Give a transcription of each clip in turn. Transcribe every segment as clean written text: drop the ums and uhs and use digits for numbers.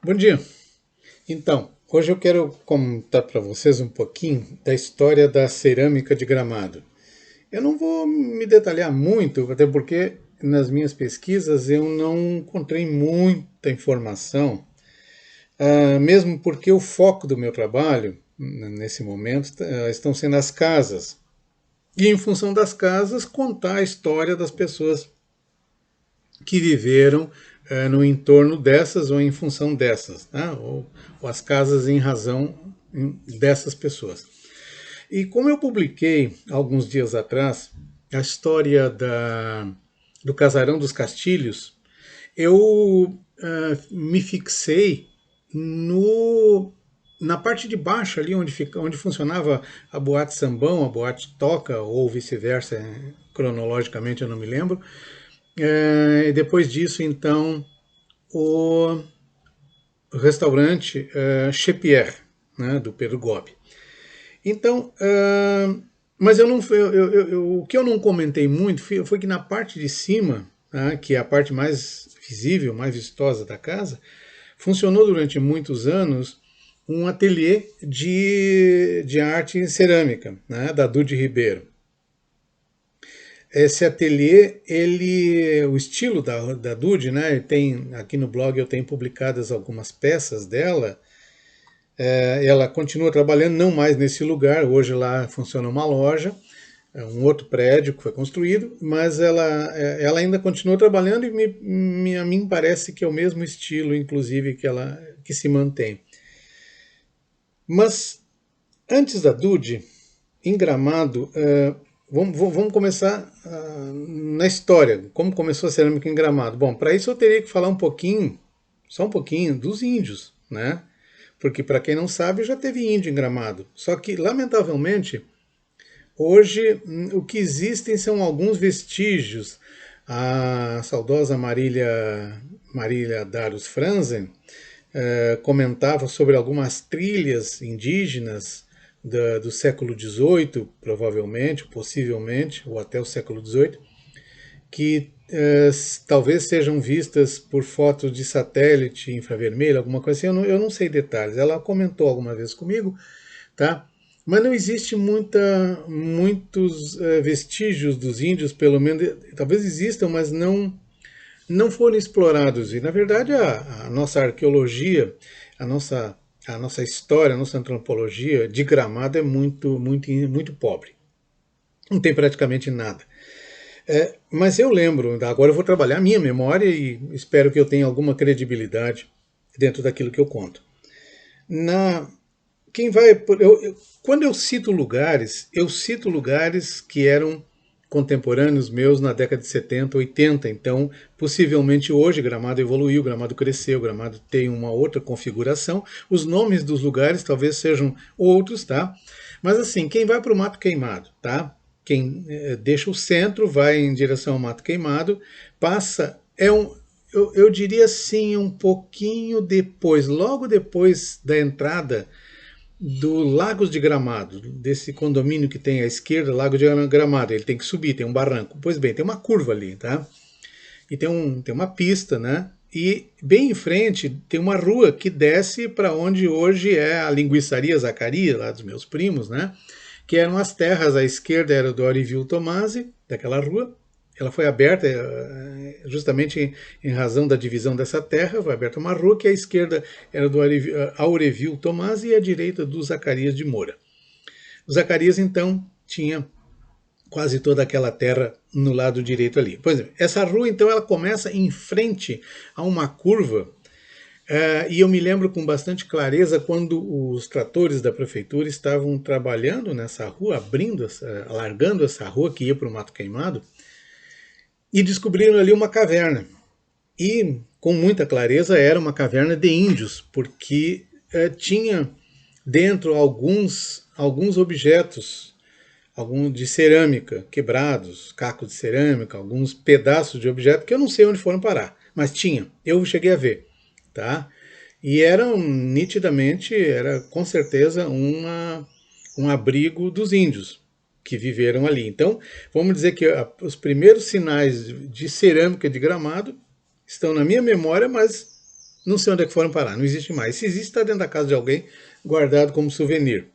Bom dia. Então, hoje eu quero contar para vocês um pouquinho da história da cerâmica de Gramado. Eu não vou me detalhar muito, até porque nas minhas pesquisas eu não encontrei muita informação, mesmo porque o foco do meu trabalho, nesse momento, estão sendo as casas. E em função das casas, contar a história das pessoas que viveram no entorno dessas ou em função dessas, né? Ou as casas em razão dessas pessoas. E como eu publiquei alguns dias atrás a história do Casarão dos Castilhos, eu me fixei no, na parte de baixo ali onde funcionava a boate Sambão, a boate Toca, ou vice-versa, cronologicamente eu não me lembro. E depois disso, então, o restaurante Chepier, né, do Pedro Gobi. Então, mas eu não, o que eu não comentei muito foi que na parte de cima, né, que é a parte mais visível, mais vistosa da casa, funcionou durante muitos anos um ateliê de arte em cerâmica, né, da Dude Ribeiro. Esse ateliê, o estilo da Dude, né? Tem aqui no blog eu tenho publicadas algumas peças dela. Ela continua trabalhando não mais nesse lugar. Hoje lá funciona uma loja, um outro prédio que foi construído, mas ela ainda continua trabalhando e a mim parece que é o mesmo estilo, inclusive que se mantém. Mas antes da Dude, em Gramado, vamos começar na história, como começou a cerâmica em Gramado. Bom, para isso eu teria que falar um pouquinho, só um pouquinho, dos índios, né? Porque, para quem não sabe, já teve índio em Gramado. Só que, lamentavelmente, hoje o que existem são alguns vestígios. A saudosa Marília Darus Franzen comentava sobre algumas trilhas indígenas do século XVIII, provavelmente, possivelmente, ou até o século XVIII, que talvez sejam vistas por fotos de satélite infravermelho, alguma coisa assim, eu não sei detalhes. Ela comentou alguma vez comigo, tá? Mas não existe muitos vestígios dos índios, pelo menos, talvez existam, mas não foram explorados. E, na verdade, a nossa arqueologia, a nossa, a nossa história, a nossa antropologia de Gramado é muito pobre. Não tem praticamente nada. Mas eu lembro, agora eu vou trabalhar a minha memória e espero que eu tenha alguma credibilidade dentro daquilo que eu conto. Na, quem vai. Quando eu cito lugares que eram contemporâneos meus na década de 70, 80. Então, possivelmente hoje Gramado evoluiu, Gramado cresceu, Gramado tem uma outra configuração. Os nomes dos lugares talvez sejam outros, tá? Mas assim, quem vai para o Mato Queimado, tá? Quem deixa o centro, vai em direção ao Mato Queimado, passa. Eu diria assim, um pouquinho depois, logo depois da entrada do Lagos de Gramado, desse condomínio que tem à esquerda, Lago de Gramado. Ele tem que subir, tem um barranco. Pois bem, tem uma curva ali, tá? E tem uma pista, né? E bem em frente tem uma rua que desce para onde hoje é a linguiçaria Zacarias, lá dos meus primos, né? Que eram as terras à esquerda, era do Aurivil Tomasi, daquela rua. Ela foi aberta justamente em razão da divisão dessa terra, foi aberta uma rua que à esquerda era do Aurevil Tomasi e à direita do Zacarias de Moura. O Zacarias, então, tinha quase toda aquela terra no lado direito ali. Pois é, essa rua, então, ela começa em frente a uma curva. E eu me lembro com bastante clareza quando os tratores da prefeitura estavam trabalhando nessa rua, alargando essa rua que ia para o Mato Queimado, e descobriram ali uma caverna. E, com muita clareza, era uma caverna de índios, porque tinha dentro alguns objetos, alguns de cerâmica quebrados, cacos de cerâmica, alguns pedaços de objeto que eu não sei onde foram parar, mas tinha. Eu cheguei a ver, tá? E eram nitidamente, era com certeza um abrigo dos índios que viveram ali. Então, vamos dizer que os primeiros sinais de cerâmica de Gramado estão na minha memória, mas não sei onde é que foram parar, não existe mais. Se existe, está dentro da casa de alguém, guardado como souvenir.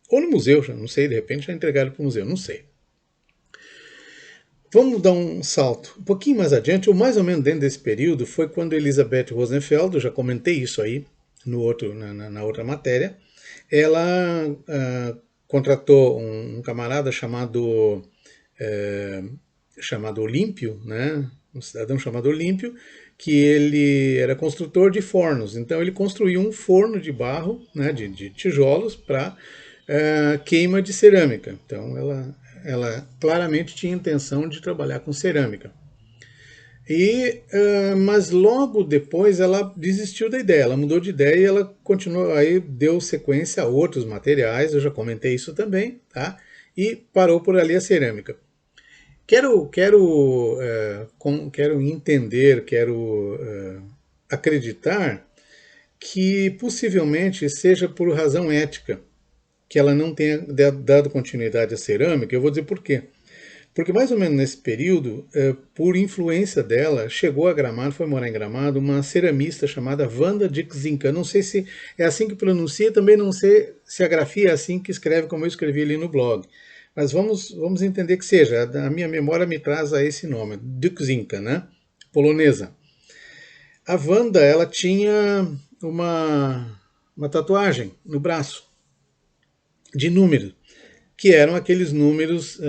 Ou no museu, já não sei, de repente já entregaram para o museu, não sei. Vamos dar um salto um pouquinho mais adiante, ou mais ou menos dentro desse período, foi quando Elisabeth Rosenfeld, eu já comentei isso aí na outra matéria, ela contratou um camarada chamado Olímpio, né? Um cidadão chamado Olímpio, que ele era construtor de fornos. Então ele construiu um forno de barro, né, de tijolos, para queima de cerâmica. Então ela claramente tinha intenção de trabalhar com cerâmica. Mas logo depois ela desistiu da ideia, ela mudou de ideia e ela continuou, aí deu sequência a outros materiais, eu já comentei isso também, tá? E parou por ali a cerâmica. Quero entender, acreditar que possivelmente seja por razão ética que ela não tenha dado continuidade à cerâmica. Eu vou dizer por quê. Porque mais ou menos nesse período, por influência dela, chegou a Gramado, foi morar em Gramado, uma ceramista chamada Wanda Dixinka. Não sei se é assim que pronuncia, também não sei se a grafia é assim que escreve, como eu escrevi ali no blog. Mas vamos entender que seja. A minha memória me traz a esse nome, Dixinka, né? Polonesa. A Wanda, ela tinha uma tatuagem no braço de números, que eram aqueles números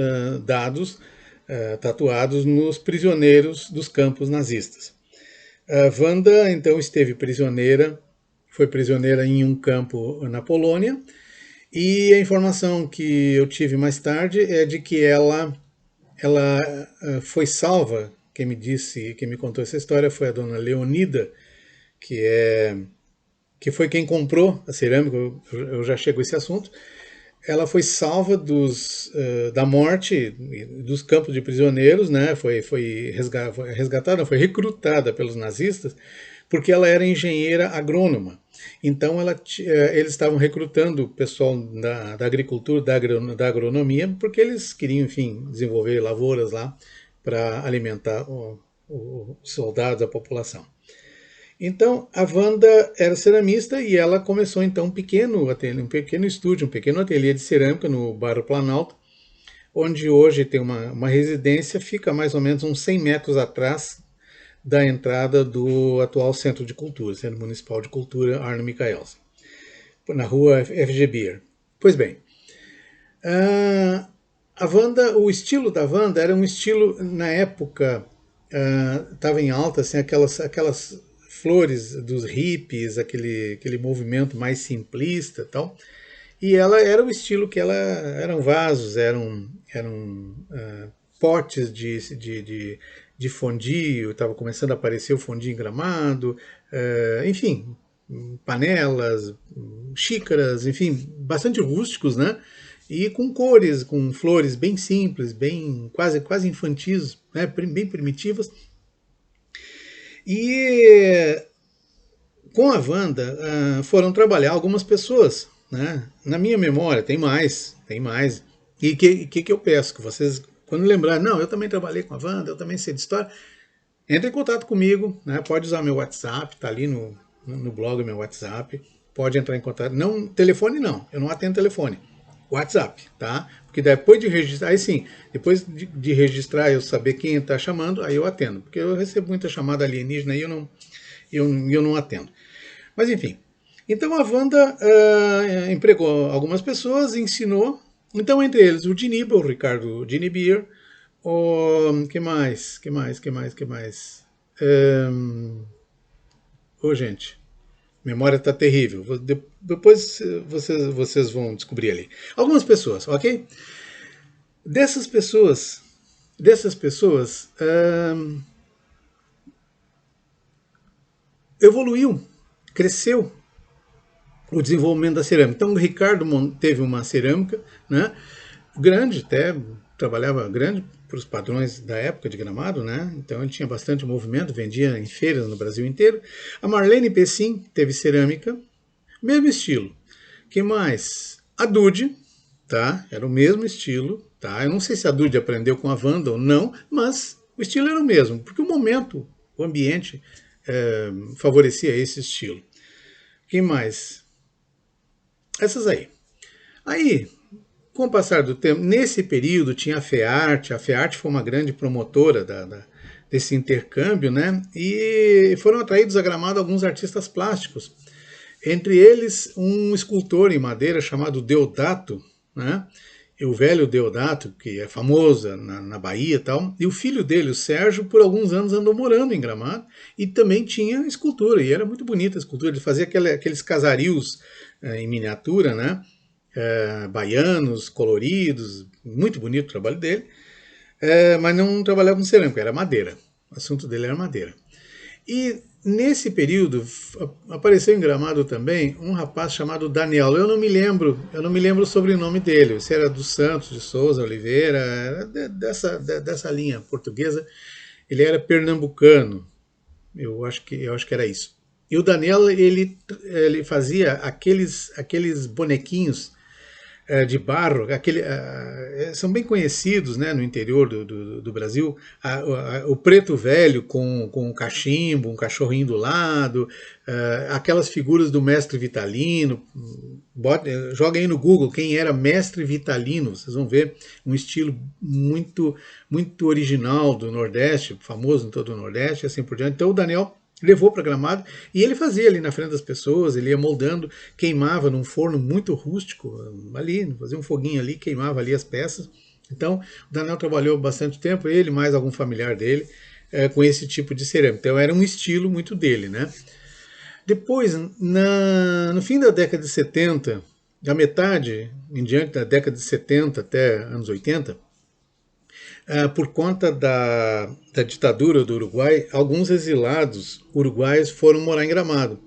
tatuados nos prisioneiros dos campos nazistas. A Wanda, então, foi prisioneira em um campo na Polônia, e a informação que eu tive mais tarde é de que ela foi salva. Quem me contou essa história foi a dona Leonida, que foi quem comprou a cerâmica, eu já chego a esse assunto. Ela foi salva da morte dos campos de prisioneiros, né? Foi resgatada, foi recrutada pelos nazistas, porque ela era engenheira agrônoma. Então eles estavam recrutando o pessoal da agricultura, da agronomia, porque eles queriam, enfim, desenvolver lavouras lá para alimentar os soldados, a população. Então, a Wanda era ceramista e ela começou então um pequeno estúdio, um pequeno ateliê de cerâmica no bairro Planalto, onde hoje tem uma residência, fica mais ou menos uns 100 metros atrás da entrada do atual Centro de Cultura, Centro Municipal de Cultura Arno Michaelsen, na rua FG Beer. Pois bem, o estilo da Wanda era um estilo, na época, estava em alta, assim, aquelas flores dos hippies, aquele movimento mais simplista e tal. E ela era o estilo que eram vasos, eram potes de fondue, estava começando a aparecer o fondue em Gramado, enfim, panelas, xícaras, enfim, bastante rústicos, né? E com cores, com flores bem simples, bem quase infantis, né? Bem primitivas. E com a Wanda foram trabalhar algumas pessoas, né? Na minha memória tem mais. E o que eu peço? Que vocês, quando lembrarem, não, eu também trabalhei com a Wanda, eu também sei de história, entre em contato comigo, né? Pode usar meu WhatsApp, tá ali no blog meu WhatsApp, pode entrar em contato. Não, telefone não, eu não atendo telefone. WhatsApp, tá? Porque depois de registrar, aí sim, depois de registrar, eu saber quem está chamando, aí eu atendo. Porque eu recebo muita chamada alienígena e eu não atendo. Mas enfim. Então a Wanda empregou algumas pessoas, ensinou. Então, entre eles, o Diniba, o Ricardo Dinibier, que mais? Gente, memória está terrível. Depois vocês vão descobrir ali. Algumas pessoas, ok? Dessas pessoas, evoluiu, cresceu o desenvolvimento da cerâmica. Então, o Ricardo teve uma cerâmica, né, grande, até trabalhava grande para os padrões da época de Gramado, né? Então ele tinha bastante movimento, vendia em feiras no Brasil inteiro. A Marlene Pessim teve cerâmica, mesmo estilo. Que mais? A Dude, tá? Era o mesmo estilo, tá? Eu não sei se a Dude aprendeu com a Wanda ou não, mas o estilo era o mesmo, porque o momento, o ambiente favorecia esse estilo. Quem mais? Essas aí. Aí, com o passar do tempo, nesse período tinha a FEARTE foi uma grande promotora desse intercâmbio, né? E foram atraídos a Gramado alguns artistas plásticos, entre eles um escultor em madeira chamado Deodato, né? E o velho Deodato, que é famoso na Bahia e tal, e o filho dele, o Sérgio, por alguns anos andou morando em Gramado e também tinha escultura, e era muito bonita a escultura, ele fazia aqueles casarios em miniatura, né? Baianos, coloridos, muito bonito o trabalho dele, mas não trabalhava com cerâmica, era madeira. O assunto dele era madeira. E nesse período apareceu em Gramado também um rapaz chamado Daniel. Eu não me lembro o sobrenome dele. Se era dos Santos, de Souza, Oliveira, era dessa linha portuguesa. Ele era pernambucano. Eu acho que era isso. E o Daniel ele fazia aqueles bonequinhos de barro, são bem conhecidos, né, no interior do Brasil, o preto velho com um cachimbo, um cachorrinho do lado, aquelas figuras do mestre Vitalino. Joga aí no Google quem era mestre Vitalino, vocês vão ver um estilo muito, muito original do Nordeste, famoso em todo o Nordeste, e assim por diante. Então o Daniel levou para Gramado e ele fazia ali na frente das pessoas, ele ia moldando, queimava num forno muito rústico ali, fazia um foguinho ali, queimava ali as peças. Então o Daniel trabalhou bastante tempo, ele mais algum familiar dele, com esse tipo de cerâmica. Então era um estilo muito dele, né? Depois, no fim da década de 70, da metade em diante da década de 70 até anos 80, por conta da ditadura do Uruguai, alguns exilados uruguaios foram morar em Gramado.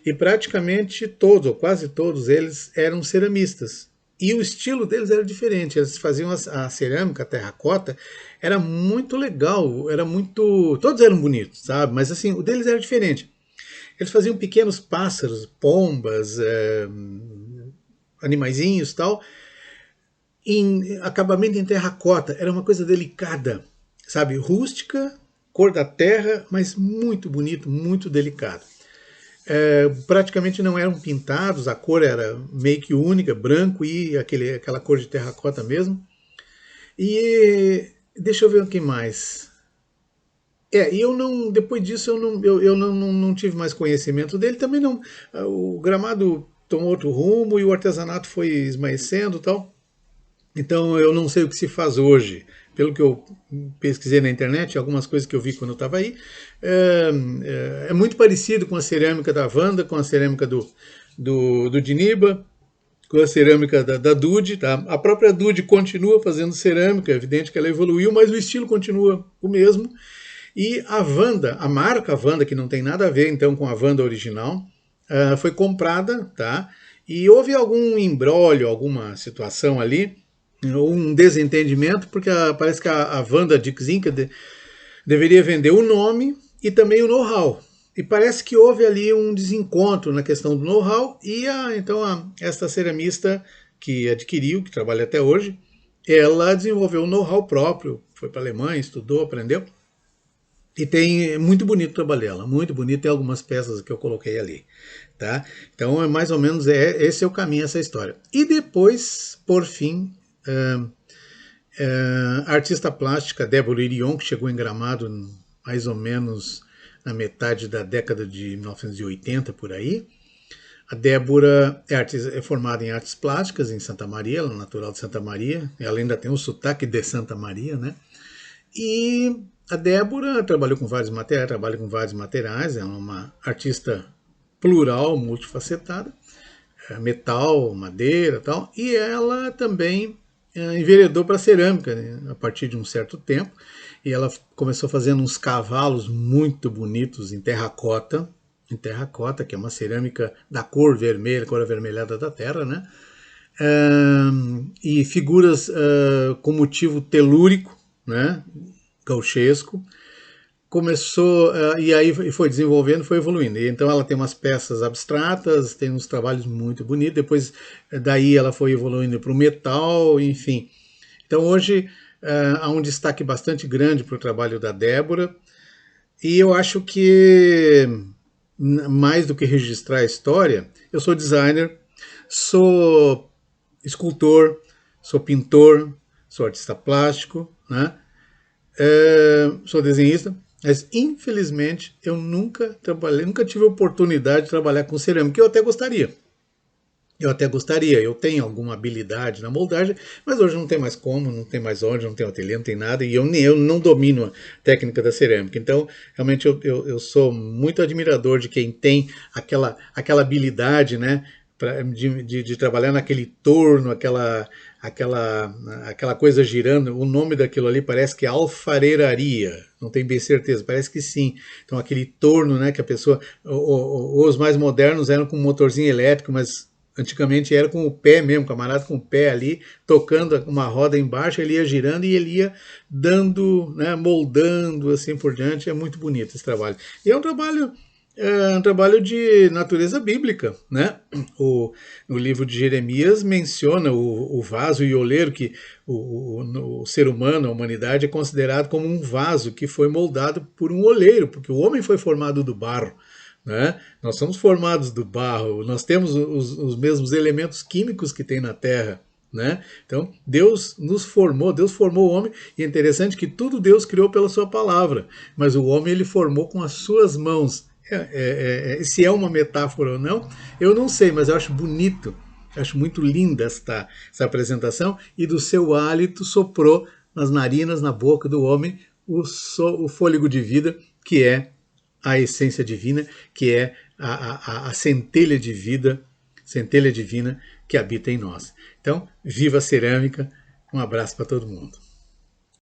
E praticamente todos, ou quase todos eles, eram ceramistas. E o estilo deles era diferente. Eles faziam a cerâmica, a terracota, era muito legal, era muito. Todos eram bonitos, sabe? Mas assim, o deles era diferente. Eles faziam pequenos pássaros, pombas, animaizinhos e tal, em acabamento em terracota. Era uma coisa delicada, sabe? Rústica, cor da terra, mas muito bonito, muito delicado. Praticamente não eram pintados, a cor era meio que única, branco e aquela cor de terracota mesmo. E deixa eu ver o que mais. E eu não, depois disso eu não tive mais conhecimento dele. Também não. O Gramado tomou outro rumo e o artesanato foi esmaecendo e tal. Então eu não sei o que se faz hoje. Pelo que eu pesquisei na internet, algumas coisas que eu vi quando eu estava aí, é muito parecido com a cerâmica da Wanda, com a cerâmica do Diniba, com a cerâmica da Dude. Tá? A própria Dude continua fazendo cerâmica, é evidente que ela evoluiu, mas o estilo continua o mesmo. E a Wanda, a marca Wanda, que não tem nada a ver então com a Wanda original, foi comprada, tá? E houve algum imbróglio, alguma situação ali, um desentendimento, porque parece que a Wanda Dix Inc. deveria vender o nome e também o know-how. E parece que houve ali um desencontro na questão do know-how e então esta ceramista que adquiriu, que trabalha até hoje, ela desenvolveu um know-how próprio, foi para a Alemanha, estudou, aprendeu. E tem muito bonito o trabalho dela, muito bonito, tem algumas peças que eu coloquei ali, tá? Então é mais ou menos esse é o caminho, essa história. E depois, por fim, a artista plástica Débora Irion, que chegou em Gramado mais ou menos na metade da década de 1980 por aí. A Débora é formada em artes plásticas em Santa Maria, ela é natural de Santa Maria, ela ainda tem um sotaque de Santa Maria, né? E a Débora trabalha com vários materiais, é uma artista plural, multifacetada, metal, madeira e tal, e ela também enveredou para a cerâmica, né, a partir de um certo tempo, e ela começou fazendo uns cavalos muito bonitos em terracota, que é uma cerâmica da cor vermelha, cor avermelhada da terra, né? E figuras com motivo telúrico, né? Gauchesco. Começou, e aí foi desenvolvendo, foi evoluindo. E então ela tem umas peças abstratas, tem uns trabalhos muito bonitos, depois daí ela foi evoluindo para o metal, enfim. Então hoje há um destaque bastante grande para o trabalho da Débora, E eu acho que, mais do que registrar a história, eu sou designer, sou escultor, sou pintor, sou artista plástico, né? Sou desenhista, mas infelizmente eu nunca trabalhei, nunca tive a oportunidade de trabalhar com cerâmica, que eu até gostaria. Eu até gostaria, eu tenho alguma habilidade na moldagem, mas hoje não tem mais como, não tem mais onde, não tem ateliê, não tem nada, e eu não domino a técnica da cerâmica. Então, realmente, eu sou muito admirador de quem tem aquela habilidade, né, de trabalhar naquele torno, aquela coisa girando. O nome daquilo ali parece que é alfareiraria, não tenho bem certeza, parece que sim. Então, aquele torno, né, que a pessoa. Os mais modernos eram com um motorzinho elétrico, mas antigamente era com o pé mesmo, camarada com o pé ali, tocando uma roda embaixo, ele ia girando e ele ia dando, né, moldando, assim por diante. É muito bonito esse trabalho. E é um trabalho de natureza bíblica, né? No livro de Jeremias menciona o vaso e o oleiro, que o ser humano, a humanidade, é considerado como um vaso que foi moldado por um oleiro, porque o homem foi formado do barro. Né? Nós somos formados do barro, nós temos os mesmos elementos químicos que tem na Terra. Né? Então, Deus nos formou, Deus formou o homem, e é interessante que tudo Deus criou pela sua palavra, mas o homem ele formou com as suas mãos. Se é uma metáfora ou não, eu não sei, mas eu acho bonito, eu acho muito linda essa apresentação, e do seu hálito soprou nas narinas, na boca do homem, o fôlego de vida, que é a essência divina, que é a centelha divina que habita em nós. Então, viva a cerâmica, um abraço para todo mundo.